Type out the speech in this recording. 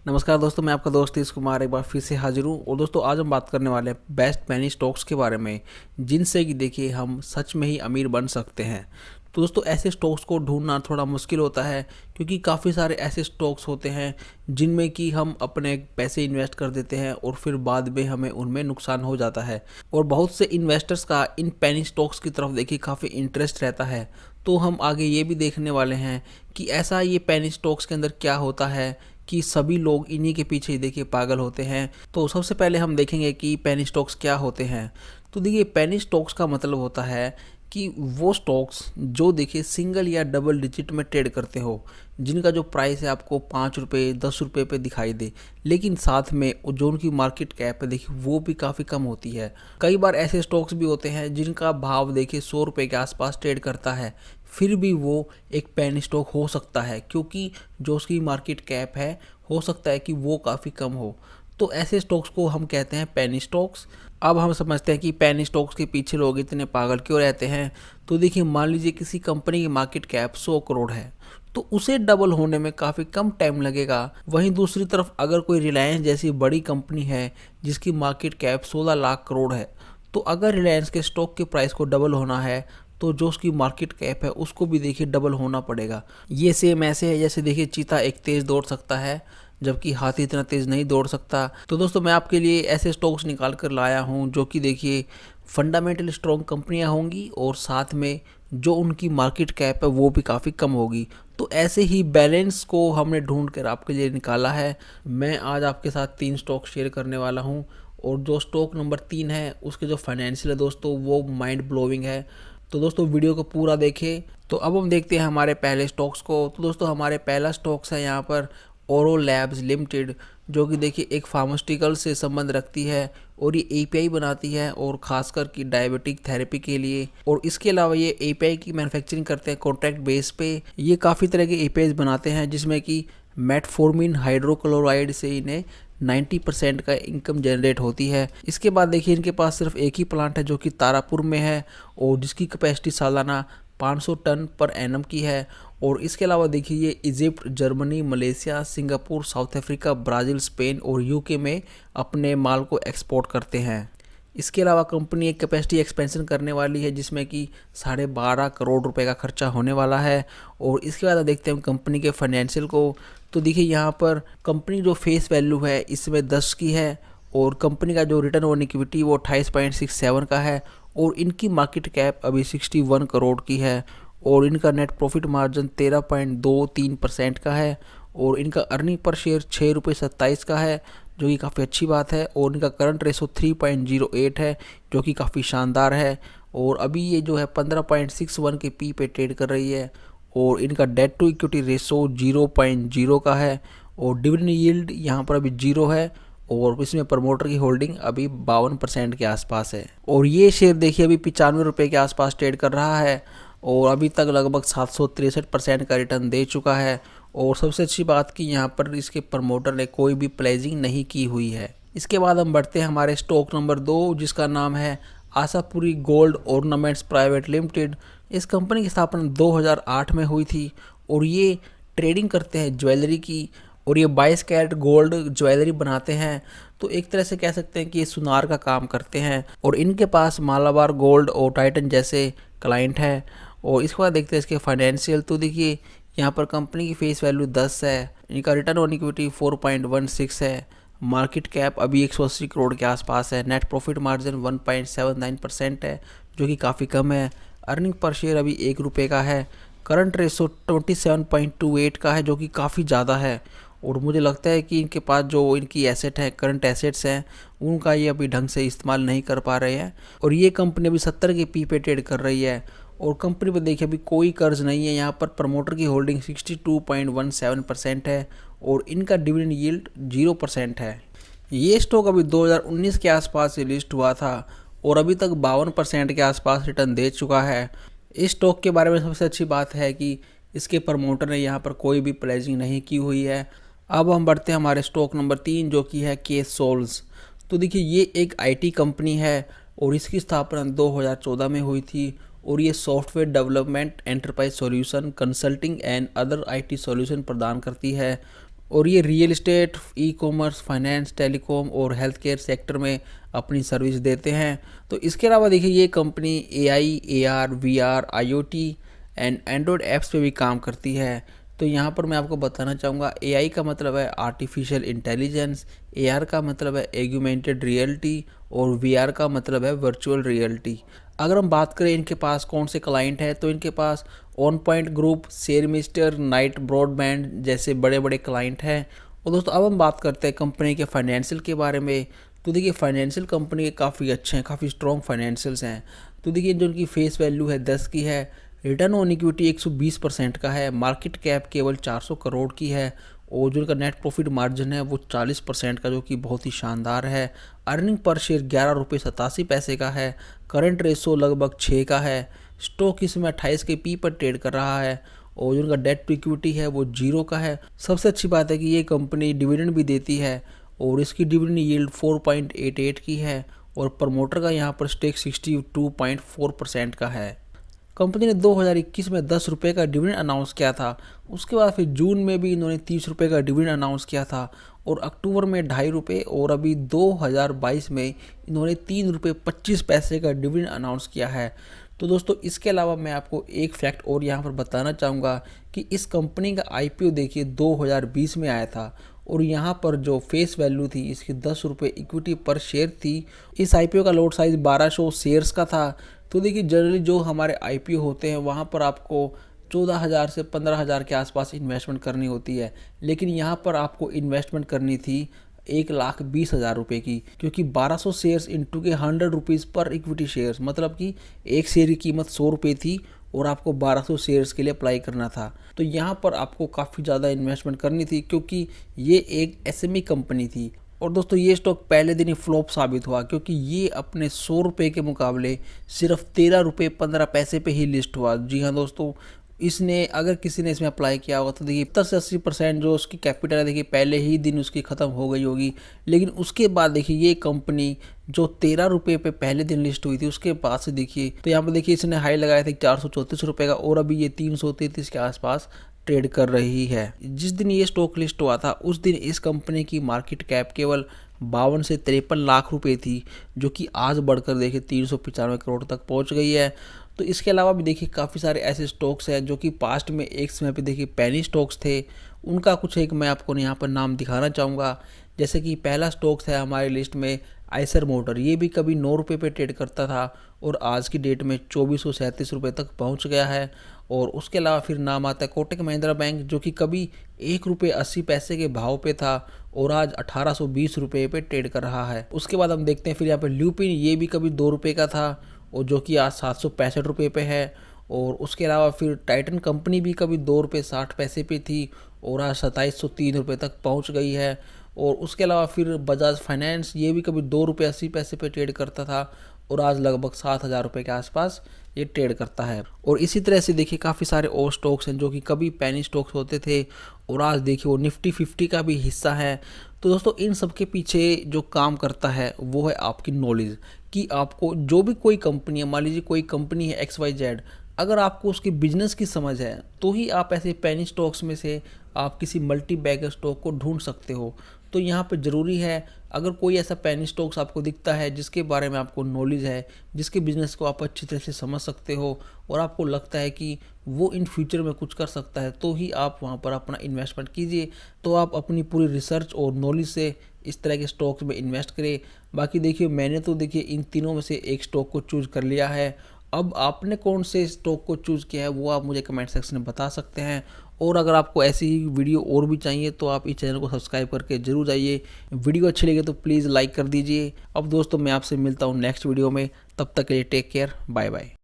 नमस्कार दोस्तों, मैं आपका दोस्त तीस कुमार एक बार फिर से हाजिर हूँ। और दोस्तों आज हम बात करने वाले हैं बेस्ट पेनी स्टॉक्स के बारे में, जिनसे कि देखिए हम सच में ही अमीर बन सकते हैं। तो दोस्तों ऐसे स्टॉक्स को ढूंढना थोड़ा मुश्किल होता है, क्योंकि काफ़ी सारे ऐसे स्टॉक्स होते हैं जिनमें कि हम अपने पैसे इन्वेस्ट कर देते हैं और फिर बाद में हमें उनमें नुकसान हो जाता है। और बहुत से इन्वेस्टर्स का इन पेनी स्टॉक्स की तरफ देखिए काफ़ी इंटरेस्ट रहता है। तो हम आगे ये भी देखने वाले हैं कि ऐसा ये पेनी स्टॉक्स के अंदर क्या होता है कि सभी लोग इन्हीं के पीछे ही देखिए पागल होते हैं। तो सबसे पहले हम देखेंगे कि पेनी स्टॉक्स क्या होते हैं। तो देखिए पेनी स्टॉक्स का मतलब होता है कि वो स्टॉक्स जो देखिए सिंगल या डबल डिजिट में ट्रेड करते हो, जिनका जो प्राइस है आपको 5 रुपये 10 रुपये पे दिखाई दे, लेकिन साथ में जो उनकी मार्केट कैप है देखिए वो भी काफ़ी कम होती है। कई बार ऐसे स्टॉक्स भी होते हैं जिनका भाव देखिए 100 रुपये के आसपास ट्रेड करता है, फिर भी वो एक पेनी स्टॉक हो सकता है, क्योंकि जो उसकी मार्केट कैप है हो सकता है कि वो काफ़ी कम हो। तो ऐसे स्टॉक्स को हम कहते हैं पेनी स्टॉक्स। अब हम समझते हैं कि पेनी स्टॉक्स के पीछे लोग इतने पागल क्यों रहते हैं। तो देखिए मान लीजिए किसी कंपनी की मार्केट कैप 100 करोड़ है, तो उसे डबल होने में काफ़ी कम टाइम लगेगा। वहीं दूसरी तरफ अगर कोई रिलायंस जैसी बड़ी कंपनी है जिसकी मार्केट कैप 16 लाख करोड़ है, तो अगर रिलायंस के स्टॉक के प्राइस को डबल होना है तो जो उसकी मार्केट कैप है उसको भी देखिए डबल होना पड़ेगा। ये सेम ऐसे है जैसे देखिए चीता एक तेज़ दौड़ सकता है जबकि हाथी इतना तेज़ नहीं दौड़ सकता। तो दोस्तों मैं आपके लिए ऐसे स्टॉक्स निकाल कर लाया हूँ जो कि देखिए फंडामेंटल स्ट्रॉन्ग कंपनियाँ होंगी और साथ में जो उनकी मार्केट कैप है वो भी काफ़ी कम होगी। तो ऐसे ही बैलेंस को हमने ढूंढ कर आपके लिए निकाला है। मैं आज आपके साथ 3 स्टॉक शेयर करने वाला हूँ, और जो स्टॉक नंबर 3 है उसके जो फाइनेंशियल है दोस्तों वो माइंड ब्लोइंग है। तो दोस्तों वीडियो को पूरा देखें। तो अब हम देखते हैं हमारे पहले स्टॉक्स को। तो दोस्तों हमारे पहला स्टॉक्स है यहाँ पर ओरो लैब्स लिमिटेड, जो कि देखिए एक फार्मास्यूटिकल से संबंध रखती है और ये एपीआई बनाती है और खासकर कि डायबिटिक थेरेपी के लिए। और इसके अलावा ये एपीआई की मैन्युफैक्चरिंग करते हैं कॉन्ट्रैक्ट बेस पे। ये काफ़ी तरह के एपीआई बनाते हैं जिसमें कि मेटफॉर्मिन हाइड्रोक्लोराइड से इन्हें 90% का इनकम जनरेट होती है। इसके बाद देखिए इनके पास सिर्फ एक ही प्लांट है जो कि तारापुर में है, और जिसकी कैपेसिटी सालाना 500 टन पर एनम की है। और इसके अलावा देखिए ये Egypt, Germany, Malaysia, Singapore, south Africa, Brazil, Spain और यूके में अपने माल को एक्सपोर्ट करते हैं। इसके अलावा कंपनी एक कैपेसिटी एक्सपेंशन करने वाली है जिसमें कि 12.5 करोड़ रुपए का खर्चा होने वाला है। और इसके बाद देखते हैं कंपनी के फाइनेंशियल को। तो देखिए यहाँ पर कंपनी जो फेस वैल्यू है इसमें 10 की है, और कंपनी का जो रिटर्न ऑन इक्विटी वो 28.67 का है, और इनकी मार्केट कैप अभी 61 करोड़ की है, और इनका नेट प्रॉफिट मार्जिन 13.23% का है, और इनका अर्निंग पर शेयर 6 रुपये 27 का है, जो कि काफ़ी अच्छी बात है। और इनका करंट रेशो 3.08 है, जो कि काफ़ी शानदार है। और अभी ये जो है 15.61 के पी पे ट्रेड कर रही है, और इनका डेट टू इक्विटी रेशो 0.0 का है, और डिविडेंड यील्ड यहाँ पर अभी 0 है, और इसमें प्रमोटर की होल्डिंग अभी 52% के आसपास है। और ये शेयर देखिए अभी 95 रुपये के आसपास ट्रेड कर रहा है, और अभी तक लगभग 763% का रिटर्न दे चुका है। और सबसे अच्छी बात कि यहाँ पर इसके प्रमोटर ने कोई भी प्लेजिंग नहीं की हुई है। इसके बाद हम बढ़ते हैं हमारे स्टॉक नंबर 2, जिसका नाम है Ashapuri gold ornaments private limited. इस कंपनी की स्थापना 2008 में हुई थी, और ये ट्रेडिंग करते हैं ज्वेलरी की, और ये 22 कैरेट गोल्ड ज्वेलरी बनाते हैं। तो एक तरह से कह सकते हैं कि ये सुनार का काम करते हैं, और इनके पास मालाबार गोल्ड और टाइटन जैसे क्लाइंट हैं। और इसके बाद देखते हैं इसके फाइनेंशियल। तो देखिए यहाँ पर कंपनी की फेस वैल्यू 10 है, इनका रिटर्न ऑन इक्विटी 4.16 है, मार्केट कैप अभी 180 करोड़ के आसपास है, नेट प्रॉफिट मार्जिन 1.79% है, जो कि काफ़ी कम है। अर्निंग पर शेयर अभी 1 रुपये का है, करंट रेशो 27.28 का है, जो कि काफ़ी ज़्यादा है। और मुझे लगता है कि इनके पास जो इनकी एसेट है, करंट एसेट्स हैं, उनका ये अभी ढंग से इस्तेमाल नहीं कर पा रहे हैं। और ये कंपनी अभी 70 के पी पे ट्रेड कर रही है, और कंपनी पर देखिए अभी कोई कर्ज नहीं है। यहाँ पर प्रमोटर की होल्डिंग 62.17% है, और इनका डिविडेंड यील्ड 0% है। ये स्टॉक अभी 2019 के आसपास से लिस्ट हुआ था, और अभी तक 52% के आसपास रिटर्न दे चुका है। इस स्टॉक के बारे में सबसे अच्छी बात है कि इसके प्रमोटर ने यहाँ पर कोई भी प्लेजिंग नहीं की हुई है। अब हम बढ़ते हैं हमारे स्टॉक नंबर 3, जो कि है केसोल्स। तो देखिए ये एक आईटी कंपनी है, और इसकी स्थापना 2014 में हुई थी, और ये software development, enterprise solution, consulting and other IT solution प्रदान करती है। और ये real estate, e commerce, finance, telecom और हेल्थ केयर सेक्टर में अपनी सर्विस देते हैं। तो इसके अलावा देखिए ये company AI, AR, VR, IoT and Android apps पे भी काम करती है। तो यहाँ पर मैं आपको बताना चाहूँगा, AI का मतलब है आर्टिफिशियल इंटेलिजेंस, AR का मतलब है एग्यूमेंटेड रियलिटी और VR का मतलब है वर्चुअल रियलिटी। अगर हम बात करें इनके पास कौन से क्लाइंट हैं, तो इनके पास ऑन पॉइंट ग्रुप, शेयरमिस्टर, नाइट ब्रॉडबैंड जैसे बड़े बड़े क्लाइंट हैं। और दोस्तों अब हम बात करते हैं कंपनी के फाइनेंशियल के बारे में। तो देखिए फाइनेंशियल कंपनी के काफ़ी अच्छे हैं, काफ़ी स्ट्रॉन्ग फाइनेंशियल्स हैं। तो देखिए जो उनकी फेस वैल्यू है 10 की है, रिटर्न ऑन इक्विटी 120% का है, मार्केट कैप केवल 400 करोड़ की है और जो उनका नेट प्रॉफिट मार्जिन है वो 40% का, जो कि बहुत ही शानदार है। अर्निंग पर शेयर 11 रुपये 87 पैसे का है, करंट रेशो लगभग 6 का है, स्टॉक इसमें 28 के पी पर ट्रेड कर रहा है और जो उनका डेट टू इक्विटी है वो 0 का है। सबसे अच्छी बात है कि ये कंपनी डिविडेंड भी देती है और इसकी डिविडेंड यील्ड 4.88 की है और प्रमोटर का यहाँ पर स्टेक 62.4% का है। कंपनी ने 2021 में 10 रुपये का डिविडेंड अनाउंस किया था। उसके बाद फिर जून में भी इन्होंने 30 रुपये का डिविडेंड अनाउंस किया था और अक्टूबर में 2.5 रुपये और अभी 2022 में इन्होंने 3 रुपये 25 पैसे का डिविडेंड अनाउंस किया है। तो दोस्तों इसके अलावा मैं आपको एक फैक्ट और यहाँ पर बताना चाहूँगा कि इस कंपनी का IPO देखिए 2020 में आया था और यहाँ पर जो फेस वैल्यू थी इसकी 10 रुपये इक्विटी पर शेयर थी। इस IPO का लॉट साइज 1200 शेयर्स का था। तो देखिए जनरली जो हमारे IPO होते हैं वहाँ पर आपको 14,000 से 15,000 के आसपास इन्वेस्टमेंट करनी होती है, लेकिन यहाँ पर आपको इन्वेस्टमेंट करनी थी 1,20,000 रुपये की, क्योंकि 1200 शेयर्स इंटू के 100 रुपीज़ पर इक्विटी शेयर्स, मतलब कि एक शेयर की कीमत 100 रुपये थी और आपको 1200 शेयर्स के लिए अप्लाई करना था। तो यहाँ पर आपको काफ़ी ज़्यादा इन्वेस्टमेंट करनी थी क्योंकि ये एक SME कंपनी थी। और दोस्तों ये स्टॉक पहले दिन ही फ्लॉप साबित हुआ क्योंकि ये अपने 100 रुपये के मुकाबले सिर्फ 13 रुपये 15 पैसे पे ही लिस्ट हुआ। जी हाँ दोस्तों, इसने अगर किसी ने इसमें अप्लाई किया होगा तो देखिए 70 से 80% जो उसकी कैपिटल है देखिए पहले ही दिन उसकी ख़त्म हो गई होगी। लेकिन उसके बाद देखिए ये कंपनी जो 13 रुपये पे पहले दिन लिस्ट हुई थी उसके बाद से देखिए, तो यहाँ पर देखिए इसने हाई लगाया था 434 रुपये का और अभी ये 333 के आसपास ट्रेड कर रही है। जिस दिन ये स्टॉक लिस्ट हुआ था उस दिन इस कंपनी की मार्केट कैप केवल 52 से 53 लाख रुपए थी, जो कि आज बढ़कर देखिए 395 करोड़ तक पहुंच गई है। तो इसके अलावा भी देखिए काफ़ी सारे ऐसे स्टॉक्स हैं जो कि पास्ट में एक समय पे देखिए पेनी स्टॉक्स थे। उनका कुछ एक मैं आपको यहाँ पर नाम दिखाना चाहूँगा। जैसे कि पहला स्टॉक्स है हमारी लिस्ट में आइसर मोटर। ये भी कभी 9 रुपये पे ट्रेड करता था और आज की डेट में 2437 रुपये तक पहुँच गया है। और उसके अलावा फिर नाम आता है कोटक महिंद्रा बैंक, जो कि कभी 1 रुपये 80 पैसे के भाव पे था और आज 1820 रुपये पे ट्रेड कर रहा है। उसके बाद हम देखते हैं फिर यहाँ पे ल्यूपिन, ये भी कभी 2 रुपये का था और जो कि आज 765 रुपये पे है। और उसके अलावा फिर टाइटन कंपनी भी कभी 2 रुपये 60 पैसे पे थी और आज 2703 रुपये तक पहुँच गई है। और उसके अलावा फिर बजाज फाइनेंस, ये भी कभी 2 रुपये 80 पैसे पे ट्रेड करता था और आज लगभग 7,000 रुपये के आसपास ये ट्रेड करता है। और इसी तरह से देखिए काफ़ी सारे और स्टॉक्स हैं जो कि कभी पेनी स्टॉक्स होते थे और आज देखिए वो निफ्टी 50 का भी हिस्सा है। तो दोस्तों इन सब के पीछे जो काम करता है वो है आपकी नॉलेज, कि आपको जो भी कोई कंपनी है, मान लीजिए कोई कंपनी है XYZ, अगर आपको उसके बिजनेस की समझ है तो ही आप ऐसे पेनी स्टॉक्स में से आप किसी मल्टी बैगर स्टॉक को ढूंढ सकते हो। तो यहाँ पे ज़रूरी है अगर कोई ऐसा पेनी स्टॉक्स आपको दिखता है जिसके बारे में आपको नॉलेज है, जिसके बिजनेस को आप अच्छी तरह से समझ सकते हो और आपको लगता है कि वो इन फ्यूचर में कुछ कर सकता है, तो ही आप वहाँ पर अपना इन्वेस्टमेंट कीजिए। तो आप अपनी पूरी रिसर्च और नॉलेज से इस तरह के स्टॉक्स में इन्वेस्ट करें। बाकी देखिए मैंने तो देखिए इन तीनों में से एक स्टॉक को चूज़ कर लिया है। अब आपने कौन से स्टॉक को चूज़ किया है वो आप मुझे कमेंट सेक्शन में बता सकते हैं। और अगर आपको ऐसी ही वीडियो और भी चाहिए तो आप इस चैनल को सब्सक्राइब करके जरूर जाइए। वीडियो अच्छी लगे तो प्लीज़ लाइक कर दीजिए। अब दोस्तों मैं आपसे मिलता हूँ नेक्स्ट वीडियो में, तब तक के लिए टेक केयर, बाय बाय।